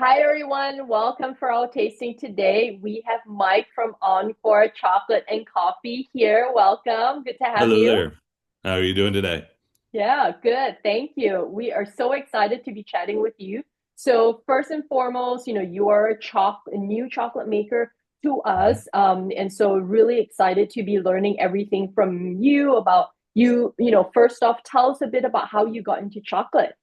Hi everyone, welcome for our tasting today. We have Mike from Encore Chocolate and Coffee here. Welcome. Good to have Hello you. there. How are you doing today? Yeah, good. Thank you. We are so excited to be chatting with you. So first and foremost, you are a new chocolate maker to Mhm. us. And so really excited to be learning everything from you about you. First off, tell us a bit about how you got into chocolate.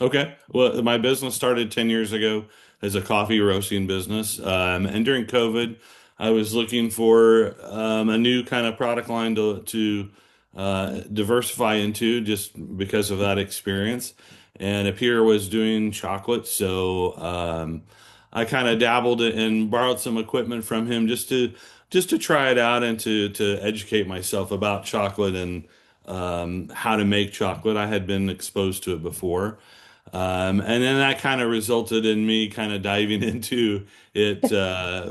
Okay. Well, my business started 10 years ago as a coffee roasting business. And during COVID, I was looking for a new kind of product line to diversify into just because of that experience. And a peer was doing chocolate. So I kind of dabbled and borrowed some equipment from him just to try it out and to educate myself about chocolate and how to make chocolate. I had been exposed to it before. And then that kind of resulted in me kind of diving into it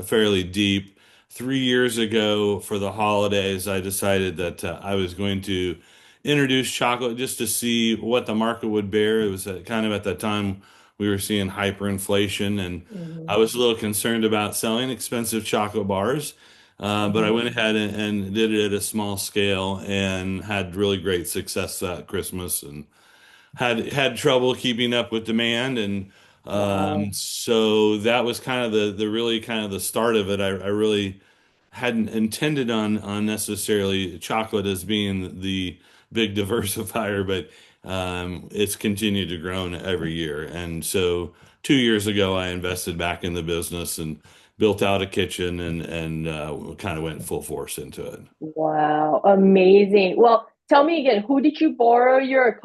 fairly deep. 3 years ago for the holidays, I decided that I was going to introduce chocolate just to see what the market would bear. It was kind of at that time we were seeing hyperinflation, and I Hmm. was a little concerned about selling expensive chocolate bars. But I Hmm. went ahead and did it at a small scale and had really great success that Christmas and had trouble keeping up with demand, and Wow. so that was kind of the really kind of the start of it. I really hadn't intended on necessarily chocolate as being the big diversifier, but it's continued to grow every year. And so 2 years ago, I invested back in the business and built out a kitchen and kind of went full force into it. Wow, amazing. Well, tell me again, who did you borrow your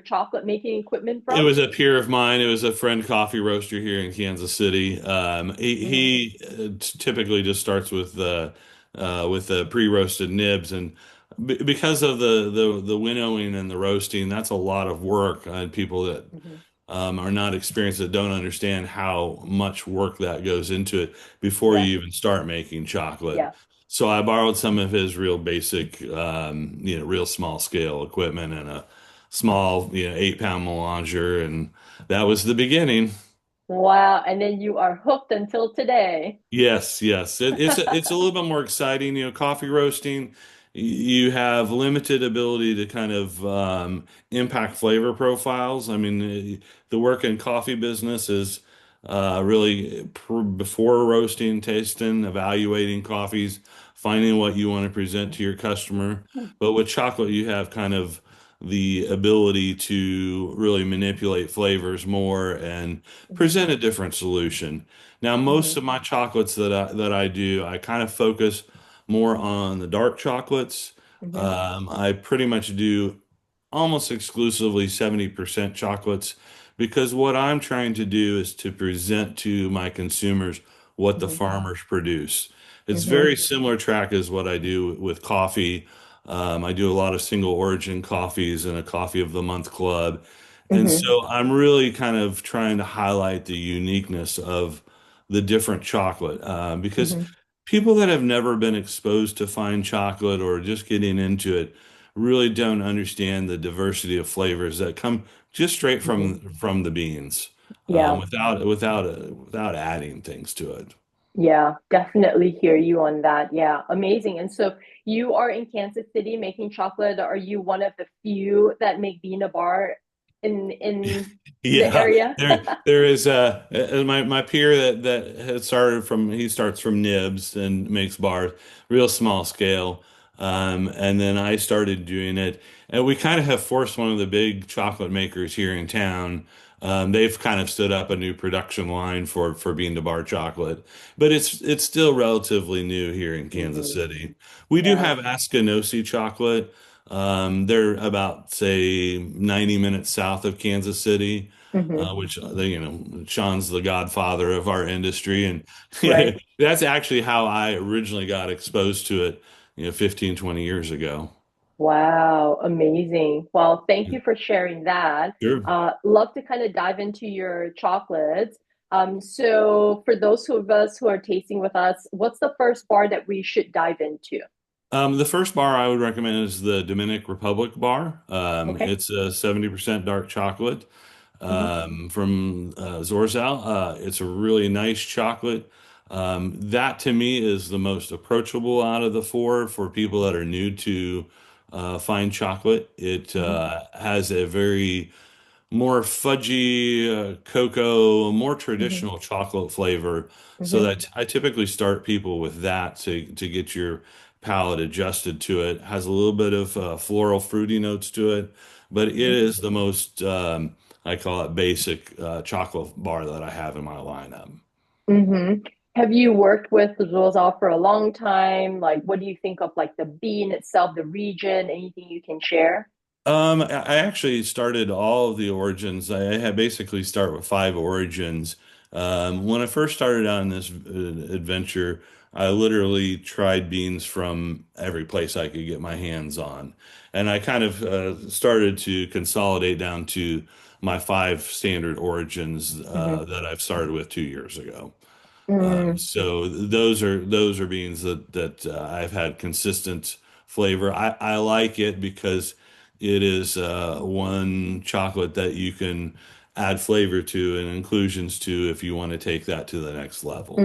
chocolate making equipment It from? was a peer of mine. It was a friend coffee roaster here in Kansas City. He Hmm. he typically just starts with the pre-roasted nibs, and because of the winnowing and the roasting, that's a lot of work on people that Hmm. are not experienced, that don't understand how much work that goes into it before Yeah, you even start making chocolate. yeah. So I borrowed some of his real basic, real small scale equipment and a small, 8 pound melanger, and that was the beginning. Wow, and then you are hooked until today. Yes, yes. It's a little bit more exciting. Coffee roasting, you have limited ability to kind of impact flavor profiles. I mean, the work in coffee business is really before roasting, tasting, evaluating coffees, finding what you want to present to your customer. But with chocolate, you have kind of the ability to really manipulate flavors more and Hmm. present a different solution. Now, most Hmm. of my chocolates that I do, I kind of focus more on the dark chocolates. Hmm. I pretty much do almost exclusively 70% chocolates because what I'm trying to do is to present to my consumers what the Hmm. farmers produce. It's Hmm. very similar track as what I do with coffee. I do a lot of single origin coffees and a coffee of the month club. And Hmm. so I'm really kind of trying to highlight the uniqueness of the different chocolate because Hmm. people that have never been exposed to fine chocolate or just getting into it really don't understand the diversity of flavors that come just straight Hmm. from the beans Yeah. without adding things to it. Yeah, definitely hear you on that. Yeah, amazing. And so you are in Kansas City making chocolate. Are you one of the few that make bean bar in the Yeah, area? there is my peer that has started from he starts from nibs and makes bars, real small scale. And then I started doing it, and we kind of have forced one of the big chocolate makers here in town. They've kind of stood up a new production line for bean to bar chocolate, but it's still relatively new here in Kansas Hmm. City. We do Yeah. have Askinosie chocolate. They're about, say, 90 minutes south of Kansas City, Hmm. which Sean's the godfather of our industry, and Right. that's actually how I originally got exposed to it, 15, 20 years ago. Wow, amazing. Well, thank you for sharing that. Sure. Love to kind of dive into your chocolates. So for those of us who are tasting with us, what's the first bar that we should dive into? The first bar I would recommend is the Dominican Republic bar. Okay. It's a 70% dark chocolate. Hmm. from Zorzal. It's a really nice chocolate. That to me is the most approachable out of the four for people that are new to fine chocolate. It Hmm. has a very more fudgy cocoa, more Hmm. traditional chocolate flavor. So Hmm. that I typically start people with that to get your palate adjusted to it. Has a little bit of floral fruity notes to it, but it Hmm. is the most I call it basic chocolate bar that I have in my lineup. Hmm. Have you worked with the Zolzal for a long time? Like, what do you think of like the bean itself, the region, anything you can share? I actually started all of the origins. I had basically start with five origins. When I first started on this adventure, I literally tried beans from every place I could get my hands on. And I kind of started to consolidate down to my five standard origins Hmm. that I've started with 2 years ago. Mm, So those are beans that I've had consistent flavor. I like it because it is one chocolate that you can add flavor to and inclusions to if you want to take that to the next level.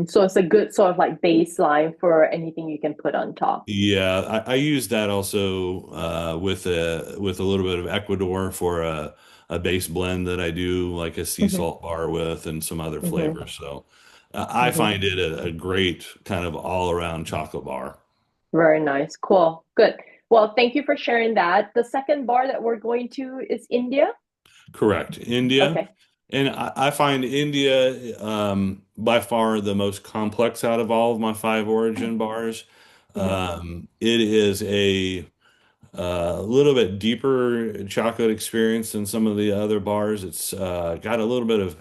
So it's a good sort of like baseline for anything you can put on top. Yeah, I use that also with a little bit of Ecuador for a base blend that I do like a sea Hmm. salt bar with and some other Hmm. flavors. So I Hmm. find it a great kind of all around chocolate bar. Very nice. Cool. Good. Well, thank you for sharing that. The second bar that we're going to is India. Correct. India. Okay. And I find India by far the most complex out of all of my five origin bars. Hmm. It is a little bit deeper chocolate experience than some of the other bars. It's got a little bit of,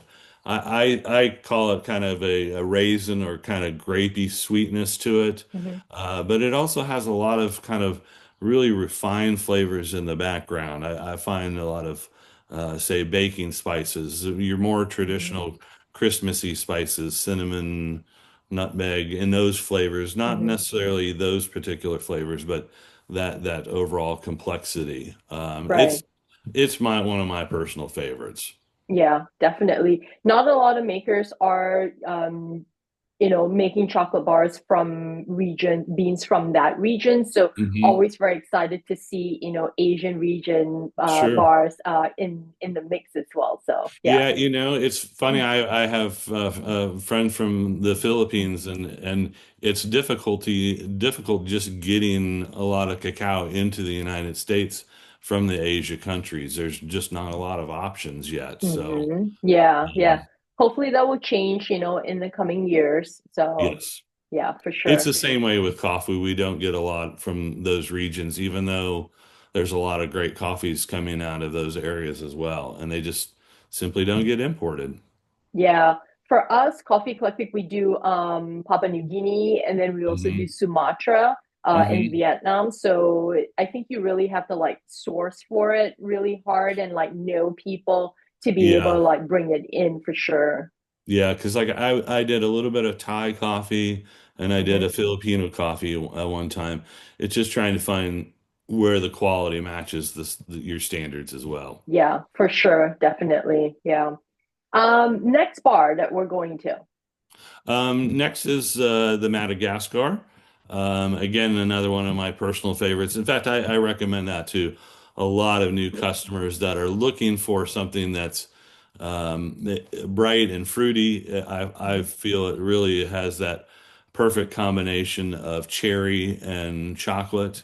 I call it kind of a raisin or kind of grapey sweetness to it. Hmm. But it also has a lot of kind of really refined flavors in the background. I find a lot of, say, baking spices, your more Hmm. traditional Christmassy spices, cinnamon, nutmeg, and those flavors, not Hmm. necessarily those particular flavors, but that overall complexity. Right. It's my one of my personal favorites. Yeah, definitely. Not a lot of makers are, making chocolate bars from beans from that region. So Hmm. always very excited to see, Asian region Sure. bars in the mix as well. So yeah. Yeah, it's funny. I have a friend from the Philippines, and it's difficult just getting a lot of cacao into the United States from the Asia countries. There's just not a lot of options yet. So, Yeah, yeah. um, Hopefully that will change, in the coming years. So yes. yeah, for It's sure. the same way with coffee. We don't get a lot from those regions, even though there's a lot of great coffees coming out of those areas as well, and they just simply don't get imported. Yeah. For us, Coffee Collective, we do Papua New Guinea and then we also do Hmm. Sumatra in Hmm. Vietnam. So I think you really have to like source for it really hard and like know people to be able to Yeah. like bring it in for sure. Yeah, because like I did a little bit of Thai coffee and I did a Hmm. Filipino coffee at one time. It's just trying to find where the quality matches your standards as well. Yeah, for sure. Definitely. Yeah. Next bar that we're going to. Next is the Madagascar. Again, another one of my personal favorites. In fact, I recommend that to a lot of new customers that are looking for something that's bright and fruity. I Hmm. feel it really has that perfect combination of cherry and chocolate.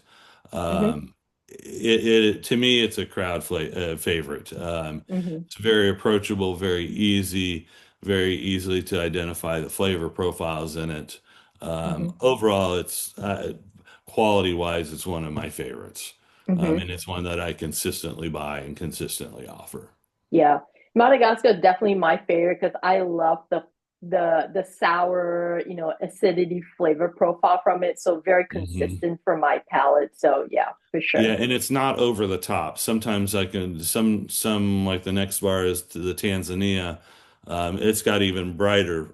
Hmm. To me, it's a crowd favorite. Hmm. It's very approachable, very easy, very easily to identify the flavor profiles in it. Hmm. Overall, it's quality wise, it's one of my favorites. Hmm. And it's one that I consistently buy and consistently offer. Yeah, Madagascar is definitely my favorite because I love the sour, acidity flavor profile from it. So very Hmm. consistent for my palate. So yeah, for Yeah, sure. and it's not over the top. Sometimes I can some like the next bar is to the Tanzania. It's got even brighter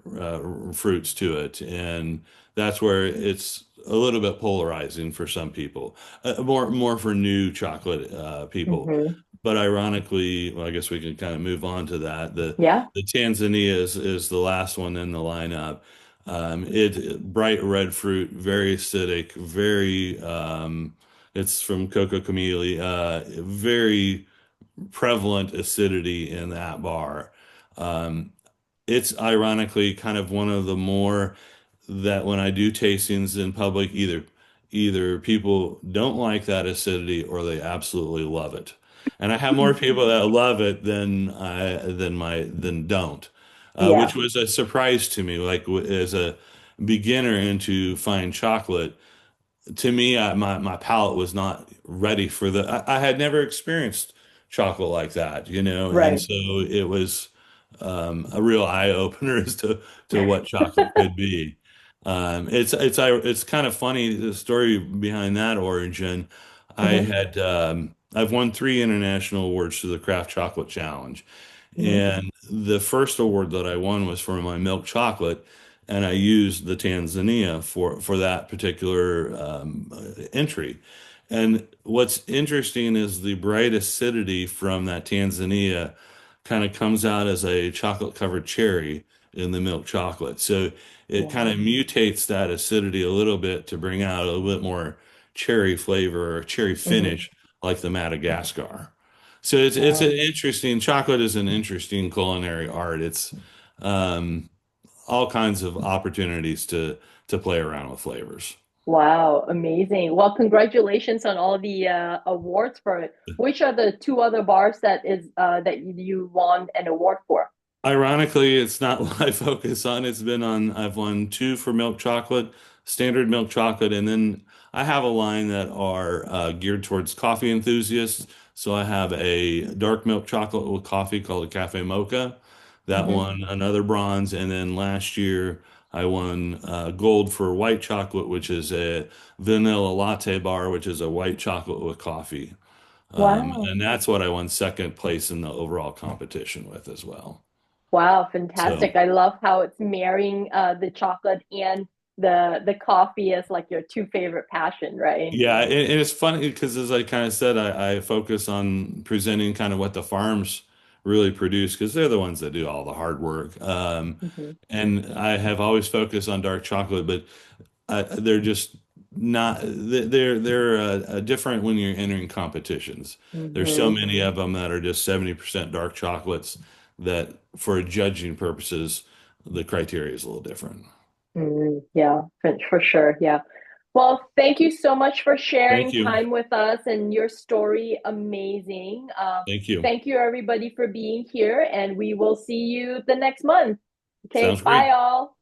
fruits to it, and that's where it's a little bit polarizing for some people. More for new chocolate people. Hmm. but ironically, well, I guess we can kind of move on to that. Yeah. The Tanzania is the last one in the lineup. It bright red fruit, very acidic, very it's from Coco Cameli, very prevalent acidity in that bar. Um, it's ironically kind of one of the more that when I do tastings in public, either people don't like that acidity or they absolutely love it. And I have more people that love it than don't, which Yeah. was a surprise to me. Like as a beginner into fine chocolate, to me, my palate was not ready for I had never experienced chocolate like that, and Right. so it was a real eye opener as to what chocolate could be. It's kind of funny the story behind that origin. Hmm. I've won three international awards through the Craft Chocolate Challenge, Hmm. and the first award that I won was for my milk chocolate, and I used the Tanzania for that particular entry. And what's interesting is the bright acidity from that Tanzania kind of comes out as a chocolate covered cherry in the milk chocolate. So it kind of Wow. mutates that acidity a little bit to bring out a little bit more cherry flavor or cherry Hmm. finish like the Madagascar. So it's an Wow. interesting chocolate is an interesting culinary art. It's um, all kinds of opportunities to play around with flavors. Wow. Amazing. Well, congratulations on all the awards for it. Which are the two other bars that you won an award for? Ironically, it's not what I focus on. I've won two for milk chocolate, standard milk chocolate, and then I have a line that are geared towards coffee enthusiasts. So I have a dark milk chocolate with coffee called a Cafe Mocha. That Hmm. won another bronze. And then last year I won gold for white chocolate, which is a vanilla latte bar, which is a white chocolate with coffee. Wow. And that's what I won second place in the overall competition with as well. Wow, So fantastic. I love how it's marrying the chocolate and the coffee as like your two favorite passion, right? yeah, and it's funny because as I kind of said, I focus on presenting kind of what the farms really produce because they're the ones that do all the hard work. Hmm. And I have always focused on dark chocolate, but they're just not. They're different when you're entering competitions. There's so Hmm. many of them that are just 70% dark chocolates that, for judging purposes, the criteria is a little different. Yeah, for sure. Yeah. Well, thank you so much for Thank sharing you. time with us and your story. Amazing. Thank you. Thank you, everybody, for being here, and we will see you the next month. Okay, Sounds bye, great. all.